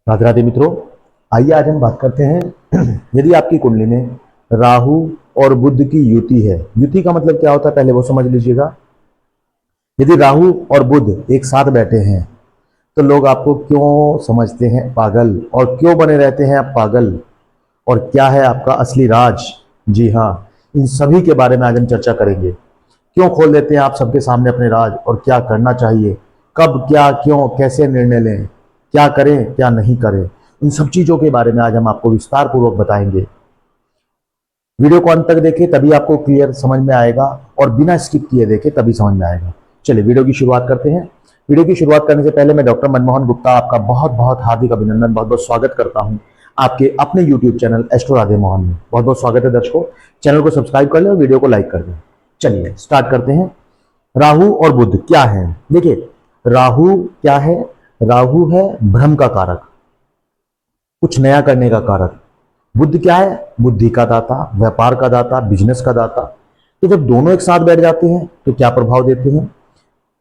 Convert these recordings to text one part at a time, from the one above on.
राधे राधे मित्रों, आइए आज हम बात करते हैं यदि आपकी कुंडली में राहु और बुध की युति है। युति का मतलब क्या होता है पहले वो समझ लीजिएगा। यदि राहु और बुध एक साथ बैठे हैं तो लोग आपको क्यों समझते हैं पागल और क्यों बने रहते हैं आप पागल, और क्या है आपका असली राज। जी हाँ, इन सभी के बारे में आज हम चर्चा करेंगे। क्यों खोल देते हैं आप सबके सामने अपने राज और क्या करना चाहिए, कब क्या क्यों कैसे निर्णय लें, क्या करें क्या नहीं करें, इन सब चीजों के बारे में आज हम आपको विस्तार पूर्वक बताएंगे। वीडियो को अंत तक देखें तभी आपको क्लियर समझ में आएगा और बिना स्किप किए देखें तभी समझ में आएगा। चलिए वीडियो की शुरुआत करते हैं। वीडियो की शुरुआत करने से पहले मैं डॉक्टर मनमोहन गुप्ता आपका बहुत बहुत हार्दिक अभिनंदन, बहुत बहुत स्वागत करता हूं आपके अपने YouTube channel astro Radhe Mohan में। बहुत बहुत स्वागत है दर्शकों, चैनल को सब्सक्राइब कर लें और वीडियो को लाइक कर दें। चलिए स्टार्ट करते हैं। राहु और बुध क्या है। देखिए, राहु क्या है? राहु है भ्रम का कारक, कुछ नया करने का कारक। बुध क्या है? बुद्धि का दाता, व्यापार का दाता, बिजनेस का दाता। तो जब दोनों एक साथ बैठ जाते हैं तो क्या प्रभाव देते हैं?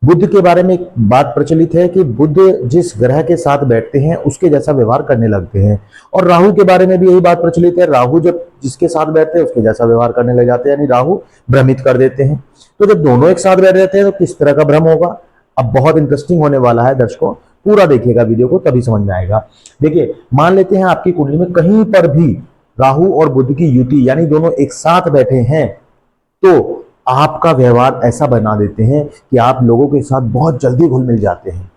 बुध के बारे में एक बात प्रचलित है कि बुध जिस ग्रह के साथ बैठते हैं उसके जैसा व्यवहार करने लगते हैं, और राहु के बारे में भी यही बात प्रचलित है। राहु जब जिसके साथ बैठते हैं उसके जैसा व्यवहार करने लग जाते हैं, यानी राहु भ्रमित कर देते हैं। तो जब दोनों एक साथ बैठ जाते हैं तो किस तरह का भ्रम होगा? अब बहुत इंटरेस्टिंग होने वाला है दर्शकों, पूरा देखिएगा वीडियो को तभी समझ में आएगा। देखिए, मान लेते हैं आपकी कुंडली में कहीं पर भी राहु और बुध की युति यानी दोनों एक साथ बैठे हैं तो आपका व्यवहार ऐसा बना देते हैं कि आप लोगों के साथ बहुत जल्दी घुल मिल जाते हैं।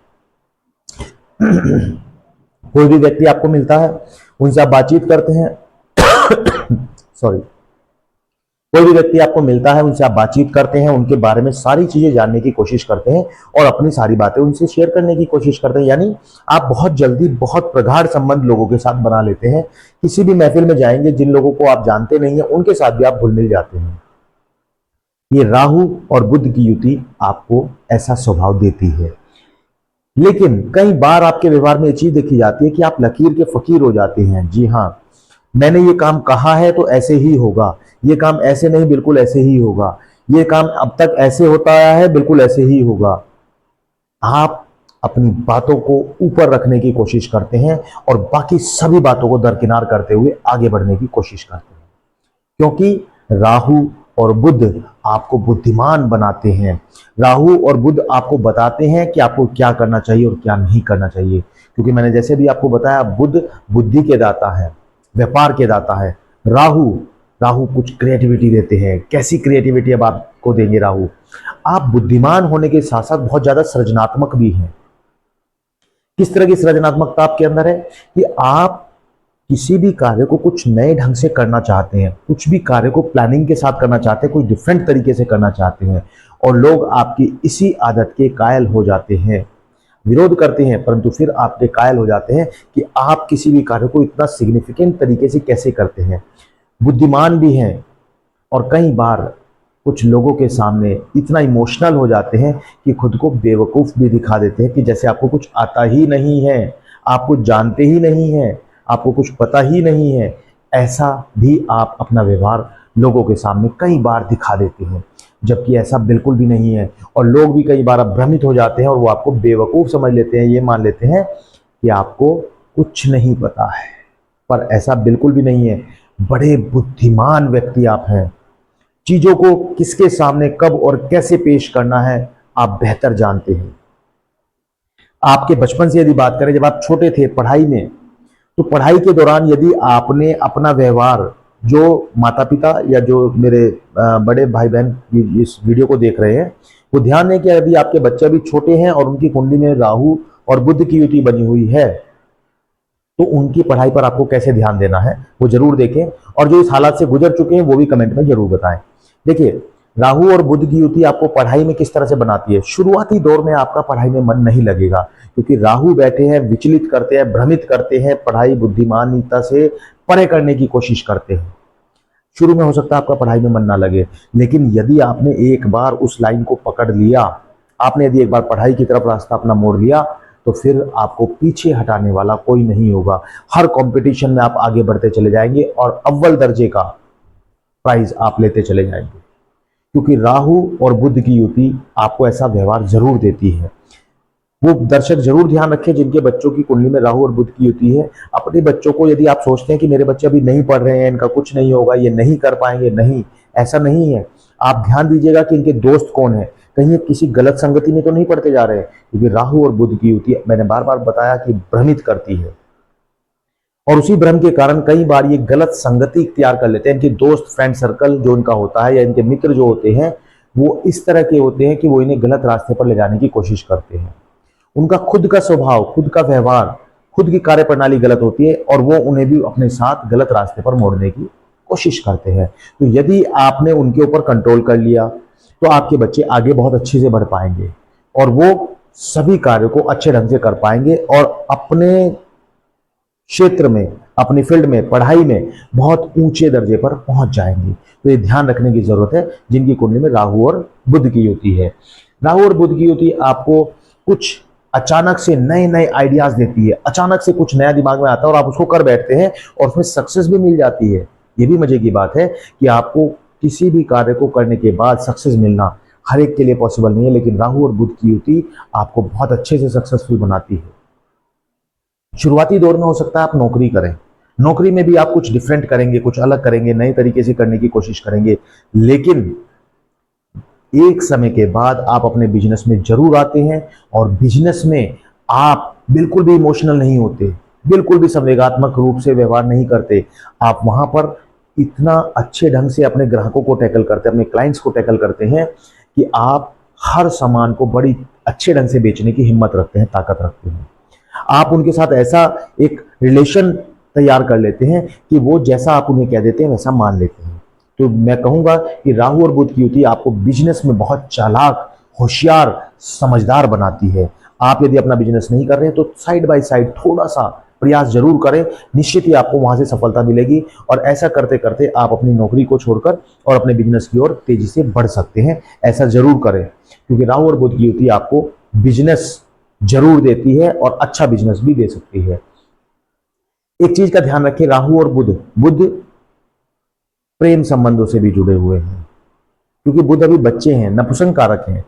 कोई भी व्यक्ति आपको मिलता है, उनसे आप बातचीत करते हैं सॉरी, कोई भी व्यक्ति आपको मिलता है, उनसे आप बातचीत करते हैं, उनके बारे में सारी चीजें जानने की कोशिश करते हैं और अपनी सारी बातें उनसे शेयर करने की कोशिश करते हैं। यानी आप बहुत जल्दी बहुत प्रगाढ़ संबंध लोगों के साथ बना लेते हैं। किसी भी महफिल में जाएंगे, जिन लोगों को आप जानते नहीं है उनके साथ भी आप घुल मिल जाते हैं। ये राहु और बुध की युति आपको ऐसा स्वभाव देती है। लेकिन कई बार आपके व्यवहार में ये चीज देखी जाती है कि आप लकीर के फकीर हो जाते हैं। जी हाँ, मैंने ये काम कहा है तो ऐसे ही होगा, ये काम ऐसे नहीं बिल्कुल ऐसे ही होगा, ये काम अब तक ऐसे होता आया है बिल्कुल ऐसे ही होगा। आप अपनी बातों को ऊपर रखने की कोशिश करते हैं और बाकी सभी बातों को दरकिनार करते हुए आगे बढ़ने की कोशिश करते हैं, क्योंकि राहु और बुध आपको बुद्धिमान बनाते हैं। राहु और बुध आपको बताते हैं कि आपको क्या करना चाहिए और क्या नहीं करना चाहिए, क्योंकि मैंने जैसे भी आपको बताया बुध बुद्धि के दाता है, व्यापार के दाता है। राहु राहु कुछ क्रिएटिविटी देते हैं। कैसी क्रिएटिविटी अब आपको देंगे राहु? आप बुद्धिमान होने के साथ साथ बहुत ज्यादा सृजनात्मक भी हैं। किस तरह की सृजनात्मकता आपके अंदर है कि आप किसी भी कार्य को कुछ नए ढंग से करना चाहते हैं, कुछ भी कार्य को प्लानिंग के साथ करना चाहते हैं, कोई डिफरेंट तरीके से करना चाहते हैं, और लोग आपकी इसी आदत के कायल हो जाते हैं। विरोध करते हैं परंतु फिर आपके कायल हो जाते हैं कि आप किसी भी कार्य को इतना सिग्निफिकेंट तरीके से कैसे करते हैं। बुद्धिमान भी हैं और कई बार कुछ लोगों के सामने इतना इमोशनल हो जाते हैं कि खुद को बेवकूफ भी दिखा देते हैं कि जैसे आपको कुछ आता ही नहीं है, आप कुछ जानते ही नहीं है, आपको कुछ पता ही नहीं है। ऐसा भी आप अपना व्यवहार लोगों के सामने कई बार दिखा देते हैं, जबकि ऐसा बिल्कुल भी नहीं है। और लोग भी कई बार भ्रमित हो जाते हैं और वो आपको बेवकूफ समझ लेते हैं, ये मान लेते हैं कि आपको कुछ नहीं पता है, पर ऐसा बिल्कुल भी नहीं है। बड़े बुद्धिमान व्यक्ति आप हैं। चीजों को किसके सामने कब और कैसे पेश करना है आप बेहतर जानते हैं। आपके बचपन से यदि बात करें, जब आप छोटे थे पढ़ाई में, तो पढ़ाई के दौरान यदि आपने अपना व्यवहार, जो माता पिता या जो मेरे बड़े भाई बहन इस वीडियो को देख रहे हैं वो ध्यान दें कि यदि आपके बच्चे भी छोटे हैं और उनकी कुंडली में राहु और बुध की युति बनी हुई है तो उनकी पढ़ाई पर आपको कैसे ध्यान देना है वो जरूर देखें, और जो इस हालात से गुजर चुके हैं वो भी कमेंट में जरूर बताएं। देखिए, राहु और बुध की युति आपको पढ़ाई में किस तरह से बनाती है। शुरुआती दौर में आपका पढ़ाई में मन नहीं लगेगा, क्योंकि राहु बैठे हैं, विचलित करते हैं, भ्रमित करते हैं, पढ़ाई बुद्धिमानिता से परे करने की कोशिश करते हैं। शुरू में हो सकता है आपका पढ़ाई में मन ना लगे, लेकिन यदि आपने एक बार उस लाइन को पकड़ लिया, आपने यदि एक बार पढ़ाई की तरफ रास्ता अपना मोड़ लिया, तो फिर आपको पीछे हटाने वाला कोई नहीं होगा। हर कंपटीशन में आप आगे बढ़ते चले जाएंगे और अव्वल दर्जे का प्राइज आप लेते चले जाएंगे, क्योंकि राहु और बुध की युति आपको ऐसा व्यवहार जरूर देती है। वो दर्शक जरूर ध्यान रखें जिनके बच्चों की कुंडली में राहु और बुध की युति है। अपने बच्चों को, यदि आप सोचते हैं कि मेरे बच्चे अभी नहीं पढ़ रहे हैं, इनका कुछ नहीं होगा, ये नहीं कर पाएंगे, नहीं, ऐसा नहीं है। आप ध्यान दीजिएगा कि इनके दोस्त कौन है, कहीं ये किसी गलत संगति में तो नहीं पढ़ते जा रहे हैं, क्योंकि राहु और बुध की युति मैंने बार बार बताया कि भ्रमित करती है, और उसी भ्रम के कारण कई बार ये गलत संगति इख्तियार कर लेते हैं। इनके दोस्त, फ्रेंड सर्कल जो इनका होता है, या इनके मित्र जो होते हैं, वो इस तरह के होते हैं कि वो इन्हें गलत रास्ते पर ले जाने की कोशिश करते हैं। उनका खुद का स्वभाव, खुद का व्यवहार, खुद की कार्यप्रणाली गलत होती है, और वो उन्हें भी अपने साथ गलत रास्ते पर मोड़ने की कोशिश करते हैं। तो यदि आपने उनके ऊपर कंट्रोल कर लिया तो आपके बच्चे आगे बहुत अच्छे से बढ़ पाएंगे, और वो सभी कार्यों को अच्छे ढंग से कर पाएंगे, और अपने क्षेत्र में, अपनी फील्ड में, पढ़ाई में बहुत ऊंचे दर्जे पर पहुंच जाएंगे। तो ये ध्यान रखने की जरूरत है जिनकी कुंडली में राहु और बुध की युति है। राहु और बुध की युति आपको कुछ अचानक से नए नए आइडियाज देती है, अचानक से कुछ नया दिमाग में आता है और आप उसको कर बैठते हैं और उसमें सक्सेस भी मिल जाती है। ये भी मजे की बात है कि आपको किसी भी कार्य को करने के बाद सक्सेस मिलना हर एक के लिए पॉसिबल नहीं है, लेकिन राहु और बुध की युति आपको बहुत अच्छे से सक्सेसफुल बनाती है। शुरुआती दौर में हो सकता है आप नौकरी करें, नौकरी में भी आप कुछ डिफरेंट करेंगे, कुछ अलग करेंगे, नए तरीके से करने की कोशिश करेंगे, लेकिन एक समय के बाद आप अपने बिजनेस में जरूर आते हैं, और बिजनेस में आप बिल्कुल भी इमोशनल नहीं होते, बिल्कुल भी संवेगात्मक रूप से व्यवहार नहीं करते। आप वहां पर इतना अच्छे ढंग से अपने ग्राहकों को टैकल करते हैं, अपने क्लाइंट्स को टैकल करते हैं कि आप हर सामान को बड़ी अच्छे ढंग से बेचने की हिम्मत रखते हैं, ताकत रखते हैं। आप उनके साथ ऐसा एक रिलेशन तैयार कर लेते हैं कि वो जैसा आप उन्हें कह देते हैं वैसा मान लेते हैं। तो मैं कहूंगा कि राहु और बुध की युति आपको बिजनेस में बहुत चालाक, होशियार, समझदार बनाती है। आप यदि अपना बिजनेस नहीं कर रहे हैं तो साइड बाय साइड थोड़ा सा प्रयास जरूर करें, निश्चित ही आपको वहां से सफलता मिलेगी, और ऐसा करते करते आप अपनी नौकरी को छोड़कर और अपने बिजनेस की ओर तेजी से बढ़ सकते हैं। ऐसा जरूर करें, क्योंकि राहु और बुध की युति आपको बिजनेस जरूर देती है और अच्छा बिजनेस भी दे सकती है। एक चीज का ध्यान रखें, राहु और बुध प्रेम संबंधों से भी जुड़े हुए हैं, क्योंकि बुध अभी बच्चे हैं, नपुंसक कारक हैं,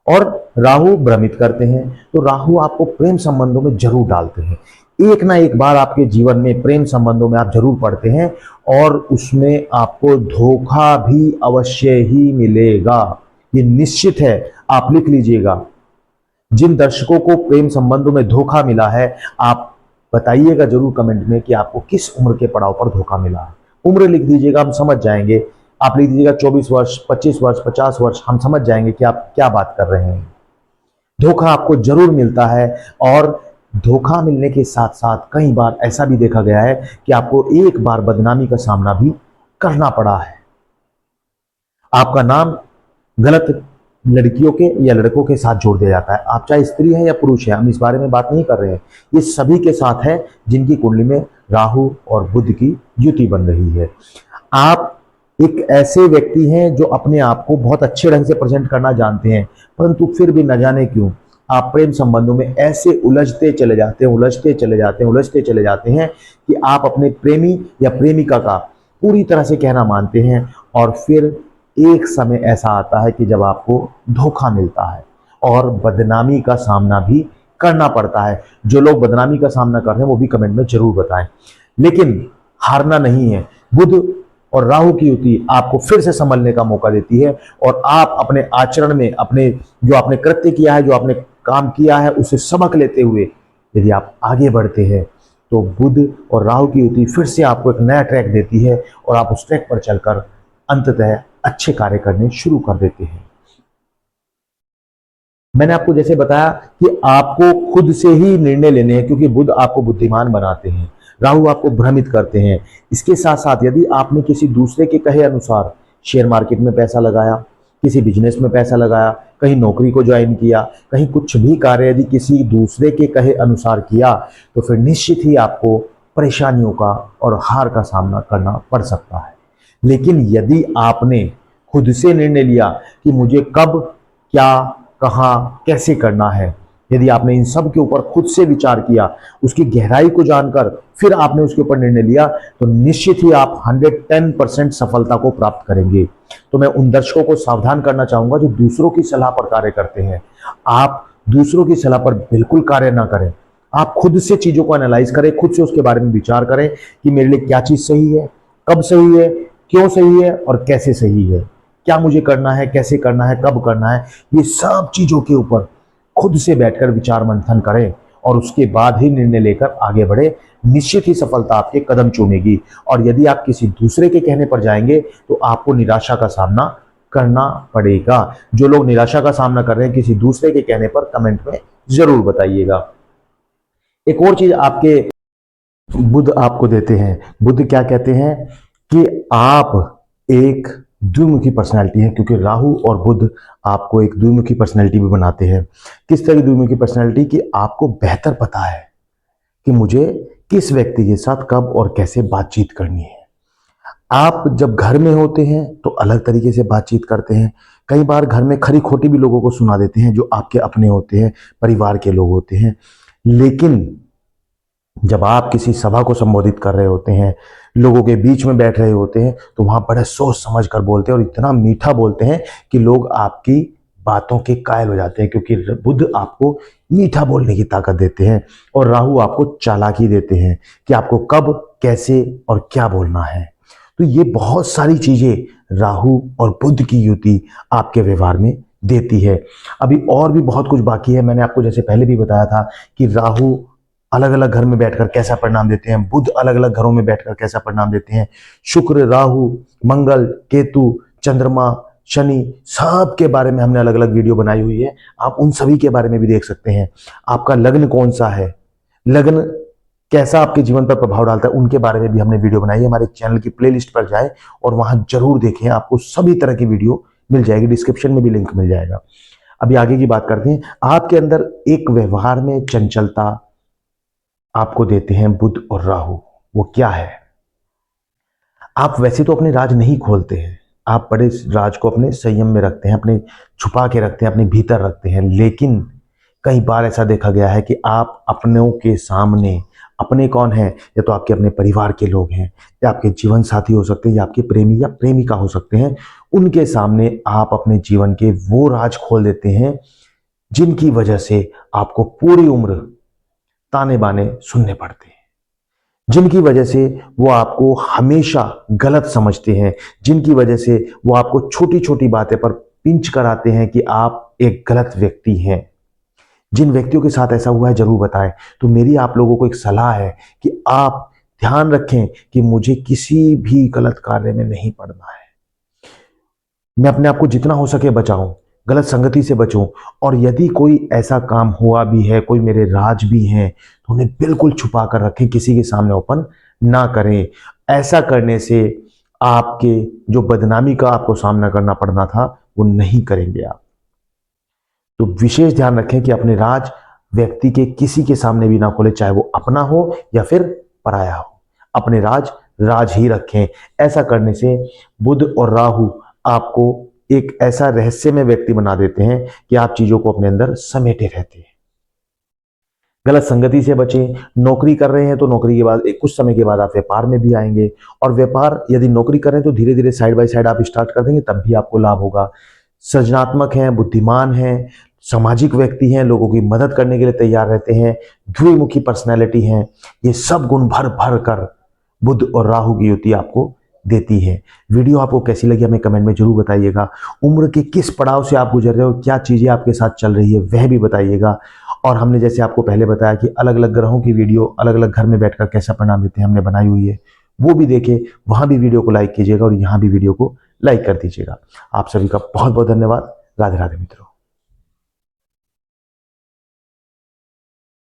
और राहु भ्रमित करते हैं। तो राहु आपको प्रेम संबंधों में जरूर डालते हैं। एक ना एक बार आपके जीवन में प्रेम संबंधों में आप जरूर पड़ते हैं, और उसमें आपको धोखा भी अवश्य ही मिलेगा, ये निश्चित है। आप लिख लीजिएगा, जिन दर्शकों को प्रेम संबंधों में धोखा मिला है, आप बताइएगा जरूर कमेंट में कि आपको किस उम्र के पड़ाव पर धोखा मिला है। उम्र लिख दीजिएगा, हम समझ जाएंगे। आप लिख दीजिएगा 24 वर्ष, 25 वर्ष, 50 वर्ष, हम समझ जाएंगे कि आप क्या बात कर रहे हैं। धोखा आपको जरूर मिलता है, और धोखा मिलने के साथ साथ कई बार ऐसा भी देखा गया है कि आपको एक बार बदनामी का सामना भी करना पड़ा है। आपका नाम गलत लड़कियों के या लड़कों के साथ जोड़ दिया जाता है। आप चाहे स्त्री हैं या पुरुष हैं, हम इस बारे में बात नहीं कर रहे हैं, ये सभी के साथ है जिनकी कुंडली में राहु और बुध की युति बन रही है। आप एक ऐसे व्यक्ति हैं जो अपने आप को बहुत अच्छे ढंग से प्रेजेंट करना जानते हैं, परंतु फिर भी न जाने क्यों आप प्रेम संबंधों में ऐसे उलझते चले जाते हैं कि आप अपने प्रेमी या प्रेमिका का पूरी तरह से कहना मानते हैं, और फिर एक समय ऐसा आता है कि जब आपको धोखा मिलता है और बदनामी का सामना भी करना पड़ता है। जो लोग बदनामी का सामना कर रहे हैं वो भी कमेंट में जरूर बताएं, लेकिन हारना नहीं है। बुध और राहु की युति आपको फिर से संभलने का मौका देती है, और आप अपने आचरण में, अपने जो आपने कृत्य किया है, जो आपने काम किया है, उसे सबक लेते हुए यदि आप आगे बढ़ते हैं तो बुध और राहु की युति फिर से आपको एक नया ट्रैक देती है, और आप उस ट्रैक पर चलकर अंततः अच्छे कार्य करने शुरू कर देते हैं। मैंने आपको जैसे बताया कि आपको खुद से ही निर्णय लेने हैं, क्योंकि बुध आपको बुद्धिमान बनाते हैं, राहु आपको भ्रमित करते हैं। इसके साथ साथ यदि आपने किसी दूसरे के कहे अनुसार शेयर मार्केट में पैसा लगाया, किसी बिजनेस में पैसा लगाया, कहीं नौकरी को ज्वाइन किया, कहीं कुछ भी कार्य यदि किसी दूसरे के कहे अनुसार किया, तो फिर निश्चित ही आपको परेशानियों का और हार का सामना करना पड़ सकता है। लेकिन यदि आपने खुद से निर्णय लिया कि मुझे कब, क्या, कहाँ, कैसे करना है, यदि आपने इन सब के ऊपर खुद से विचार किया, उसकी गहराई को जानकर फिर आपने उसके ऊपर निर्णय लिया, तो निश्चित ही आप 110% सफलता को प्राप्त करेंगे। तो मैं उन दर्शकों को सावधान करना चाहूंगा जो दूसरों की सलाह पर कार्य करते हैं। आप दूसरों की सलाह पर बिल्कुल कार्य ना करें। आप खुद से चीजों को एनालाइज करें, खुद से उसके बारे में विचार करें कि मेरे लिए क्या चीज सही है, कब सही है, क्यों सही है और कैसे सही है, क्या मुझे करना है, कैसे करना है, कब करना है। ये सब चीजों के ऊपर खुद से बैठकर विचार मंथन करें और उसके बाद ही निर्णय लेकर आगे बढ़े। निश्चित ही सफलता आपके कदम चूमेगी। और यदि आप किसी दूसरे के कहने पर जाएंगे तो आपको निराशा का सामना करना पड़ेगा। जो लोग निराशा का सामना कर रहे हैं किसी दूसरे के कहने पर, कमेंट में जरूर बताइएगा। एक और चीज आपके बुध आपको देते हैं। बुध क्या कहते हैं कि आप एक द्विमुखी पर्सनैलिटी है, क्योंकि राहु और बुध आपको एक द्विमुखी पर्सनैलिटी भी बनाते हैं। किस तरह की द्विमुखी पर्सनैलिटी कि आपको बेहतर पता है कि मुझे किस व्यक्ति के साथ कब और कैसे बातचीत करनी है। आप जब घर में होते हैं तो अलग तरीके से बातचीत करते हैं। कई बार घर में खरी खोटी भी लोगों को सुना देते हैं जो आपके अपने होते हैं, परिवार के लोग होते हैं। लेकिन जब आप किसी सभा को संबोधित कर रहे होते हैं, लोगों के बीच में बैठ रहे होते हैं, तो वहां बड़े सोच समझ कर बोलते हैं और इतना मीठा बोलते हैं कि लोग आपकी बातों के कायल हो जाते हैं, क्योंकि बुध आपको मीठा बोलने की ताकत देते हैं और राहु आपको चालाकी देते हैं कि आपको कब, कैसे और क्या बोलना है। तो ये बहुत सारी चीजें राहु और बुध की युति आपके व्यवहार में देती है। अभी और भी बहुत कुछ बाकी है। मैंने आपको जैसे पहले भी बताया था कि राहु अलग अलग घर में बैठकर कैसा परिणाम देते हैं, बुध अलग अलग घरों में बैठकर कैसा परिणाम देते हैं, शुक्र, राहु, मंगल, केतु, चंद्रमा, शनि, सब के बारे में हमने अलग अलग वीडियो बनाई हुई है। आप उन सभी के बारे में भी देख सकते हैं। आपका लग्न कौन सा है, लग्न कैसा आपके जीवन पर प्रभाव डालता है, उनके बारे में भी हमने वीडियो बनाई है। हमारे चैनल की प्लेलिस्ट पर जाएं और वहां जरूर देखें, आपको सभी तरह की वीडियो मिल जाएगी। डिस्क्रिप्शन में भी लिंक मिल जाएगा। अभी आगे की बात करते हैं। आपके अंदर एक व्यवहार में चंचलता आपको देते हैं बुध और राहु। वो क्या है? आप वैसे तो अपने राज नहीं खोलते हैं, आप बड़े राज को अपने संयम में रखते हैं, अपने छुपा के रखते हैं, अपने भीतर रखते हैं। लेकिन कई बार ऐसा देखा गया है कि आप अपनों के सामने, अपने कौन है, या तो आपके अपने परिवार के लोग हैं, या आपके जीवन साथी हो सकते हैं, या आपके प्रेमी या प्रेमिका हो सकते हैं, उनके सामने आप अपने जीवन के वो राज खोल देते हैं जिनकी वजह से आपको पूरी उम्र ताने बाने सुनने पड़ते हैं, जिनकी वजह से वो आपको हमेशा गलत समझते हैं, जिनकी वजह से वो आपको छोटी छोटी बातें पर पिंच कराते हैं कि आप एक गलत व्यक्ति हैं। जिन व्यक्तियों के साथ ऐसा हुआ है जरूर बताएं। तो मेरी आप लोगों को एक सलाह है कि आप ध्यान रखें कि मुझे किसी भी गलत कार्य में नहीं पड़ना है। मैं अपने आप को जितना हो सके बचाऊं, गलत संगति से बचूं। और यदि कोई ऐसा काम हुआ भी है, कोई मेरे राज भी हैं, तो उन्हें बिल्कुल छुपा कर रखें, किसी के सामने ओपन ना करें। ऐसा करने से आपके जो बदनामी का आपको सामना करना पड़ना था वो नहीं करेंगे आप। तो विशेष ध्यान रखें कि अपने राज व्यक्ति के किसी के सामने भी ना खोले, चाहे वो अपना हो या फिर पराया हो। अपने राज राज ही रखें। ऐसा करने से बुध और राहु आपको एक ऐसा रहस्यमय व्यक्ति बना देते हैं कि आप चीजों को अपने अंदर समेटे रहते हैं। गलत संगति से बचें। नौकरी कर रहे हैं तो नौकरी के बाद कुछ समय के बाद आप व्यापार में भी आएंगे, और व्यापार यदि नौकरी कर रहे हैं तो धीरे धीरे साइड बाय साइड आप स्टार्ट कर देंगे, तब भी आपको लाभ होगा। सृजनात्मक हैं, बुद्धिमान हैं, सामाजिक व्यक्ति हैं, लोगों की मदद करने के लिए तैयार रहते हैं, द्विमुखी पर्सनैलिटी हैं। ये सब गुण भर भर कर बुध और राहु की युति आपको देती है। वीडियो आपको कैसी लगी हमें कमेंट में जरूर बताइएगा। उम्र के किस पड़ाव से आप गुजर रहे हो, क्या चीजें आपके साथ चल रही है, वह भी बताइएगा। और हमने जैसे आपको पहले बताया कि अलग अलग ग्रहों की वीडियो अलग अलग घर में बैठकर कैसा परिणाम देते हैं हमने बनाई हुई है, वो भी देखें। वहां भी वीडियो को लाइक कीजिएगा और यहाँ भी वीडियो को लाइक कर दीजिएगा। आप सभी का बहुत बहुत धन्यवाद। राधे राधे मित्रों।